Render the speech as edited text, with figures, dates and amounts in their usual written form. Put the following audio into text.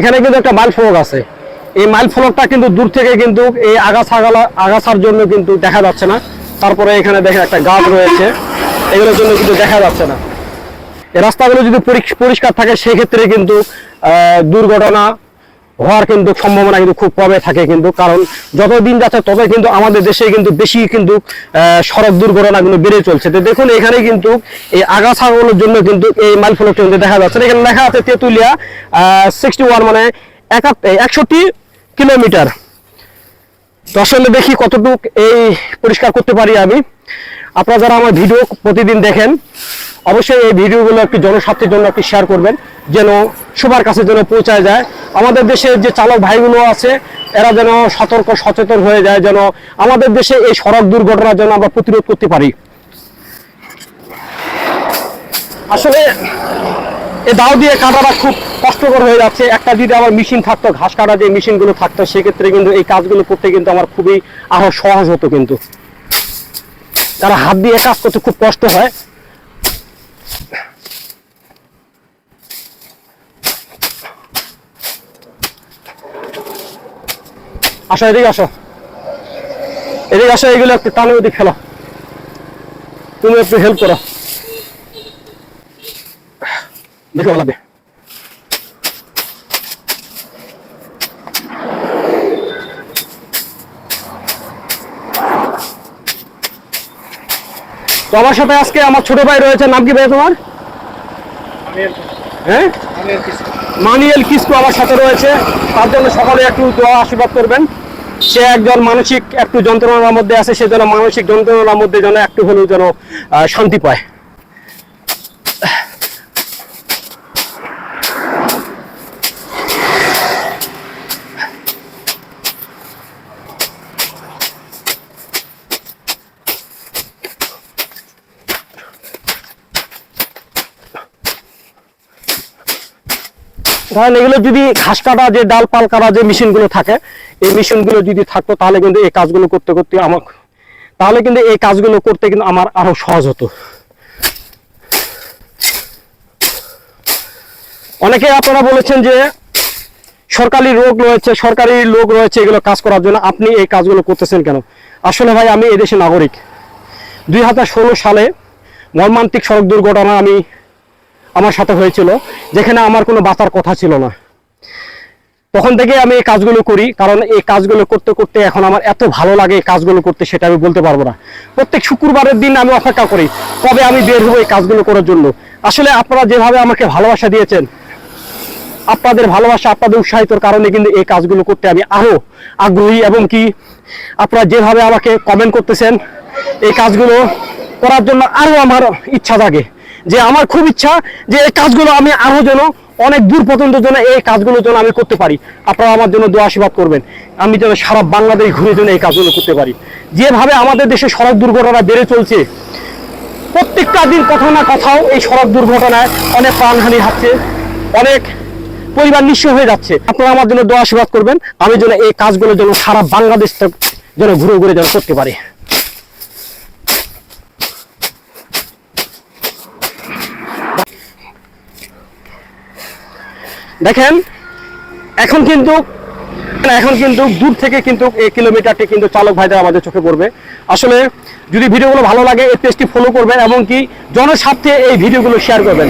এখানে কিন্তু একটা মাইল ফলক আছে, এই মাইল ফলকটা কিন্তু দূর থেকে কিন্তু এই আগাছার জন্য কিন্তু দেখা যাচ্ছে না। তারপরে এখানে দেখেন একটা গাছ রয়েছে, এগুলোর জন্য কিন্তু দেখা যাচ্ছে না। এই রাস্তাগুলো যদি পরিষ্কার থাকে সেক্ষেত্রে কিন্তু দুর্ঘটনা হওয়ার কিন্তু সম্ভাবনা কিন্তু খুব কমে থাকে কিন্তু, কারণ যত দিন যাচ্ছে তত কিন্তু আমাদের দেশে কিন্তু বেশি কিন্তু সড়ক দুর্ঘটনাগুলো বেড়ে চলছে। তো দেখুন এখানে কিন্তু এই আগাছাগুলোর জন্য কিন্তু এই মাইল ফলকটা কিন্তু দেখা যাচ্ছে। এখানে লেখা আছে তেঁতুলিয়া 61 মানে 61 কিলোমিটার। তো আসলে দেখি কতটুকু এই পরিষ্কার করতে পারি আমি। আপনারা যারা আমার ভিডিও প্রতিদিন দেখেন অবশ্যই এই ভিডিওগুলো একটু জনস্বার্থের জন্য একটু শেয়ার করবেন, যেন সবার কাছে যেন পৌঁছায় যায়। আমাদের দেশের যে চালক ভাইগুলো আছে এরা যেন সতর্ক সচেতন হয়ে যায়, যেন আমাদের দেশে এই সড়ক দুর্ঘটনার জন্য আমরা প্রতিরোধ করতে পারি। আসলে এই দাও দিয়ে কাটাটা খুব কষ্টকর হয়ে যাচ্ছে। একটা যদি আমার মেশিন থাকতো, ঘাস কাটা যে মেশিনগুলো থাকতো, সেক্ষেত্রে কিন্তু এই কাজগুলো করতে কিন্তু আমার খুবই আরো সহজ হতো। কিন্তু তারা হাত দিয়ে কাজ করতে খুব কষ্ট হয়। আসো এদিকে আসো, এদিকে আসো, এগুলো একটু টানে ওদিকে ফেলো, তুমি একটু হেল্প করো, দেখো লাগবে। তো আমার সাথে আজকে আমার ছোট ভাই রয়েছে, নাম কি ভাই তোমার? হ্যাঁ, মানিয়েল কিসকু আমার সাথে রয়েছে। তার জন্য সকালে একটু দোয়া আশীর্বাদ করবেন। সে একজন মানসিক একটু যন্ত্রণার মধ্যে আছে, সে যেন মানসিক যন্ত্রণার মধ্যে যেন একটু হলেও যেন শান্তি পায়। ধরেন এগুলো যদি ঘাস কাটা যে ডাল পাল কাটা যে মেশিনগুলো থাকে, এই মেশিনগুলো যদি থাকতো তাহলে কিন্তু এই কাজগুলো করতে করতে কিন্তু আমার আরো সহজ হতো। অনেকে আপনারা বলেছেন যে সরকারি লোক রয়েছে এগুলো কাজ করার জন্য, আপনি এই কাজগুলো করতেছেন কেন? আসলে ভাই আমি এদেশের নাগরিক। 2016 সালে মর্মান্তিক সড়ক দুর্ঘটনা আমার সাথে হয়েছিল, যেখানে আমার কোনো বাঁচার কথা ছিল না। তখন থেকে আমি এই কাজগুলো করি, কারণ এই কাজগুলো করতে করতে এখন আমার এত ভালো লাগে এই কাজগুলো করতে, সেটা আমি বলতে পারবো না। প্রত্যেক শুক্রবারের দিন আমি অপেক্ষা করি কবে আমি বের হবো এই কাজগুলো করার জন্য। আসলে আপনারা যেভাবে আমাকে ভালোবাসা দিয়েছেন, আপনাদের ভালোবাসা, আপনাদের উৎসাহিতর কারণে কিন্তু এই কাজগুলো করতে আমি আরো আগ্রহী, এবং কি আপনারা যেভাবে আমাকে কমেন্ট করতেছেন এই কাজগুলো করার জন্য আরো আমার ইচ্ছা জাগে, যে আমার খুব ইচ্ছা যে এই কাজগুলো আমি আরো যেন অনেক দূর পর্যন্ত যেন এই কাজগুলো যেন আমি করতে পারি। আপনারা আমার জন্য দোয়া আশীর্বাদ করবেন, আমি যেন সারা বাংলাদেশ ঘুরে যেন এই কাজগুলো করতে পারি। যেভাবে আমাদের দেশে সড়ক দুর্ঘটনা বেড়ে চলছে, প্রত্যেকটা দিন কোথাও না কোথাও এই সড়ক দুর্ঘটনায় অনেক প্রাণহানি হচ্ছে, অনেক পরিবার নিঃস্ব হয়ে যাচ্ছে। আপনারা আমার জন্য দোয়া আশীর্বাদ করবেন, আমি যেন এই কাজগুলো যেন সারা বাংলাদেশ যেন ঘুরে ঘুরে যেন করতে পারি। দেখেন এখন কিন্তু দূর থেকে কিন্তু এই কিলোমিটারটি কিন্তু চালক ভাইদের আমাদের চোখে পড়বে। আসলে যদি ভিডিওগুলো ভালো লাগে এই পেজটি ফলো করবেন, এবং কি জনস্বার্থে এই ভিডিওগুলো শেয়ার করবেন।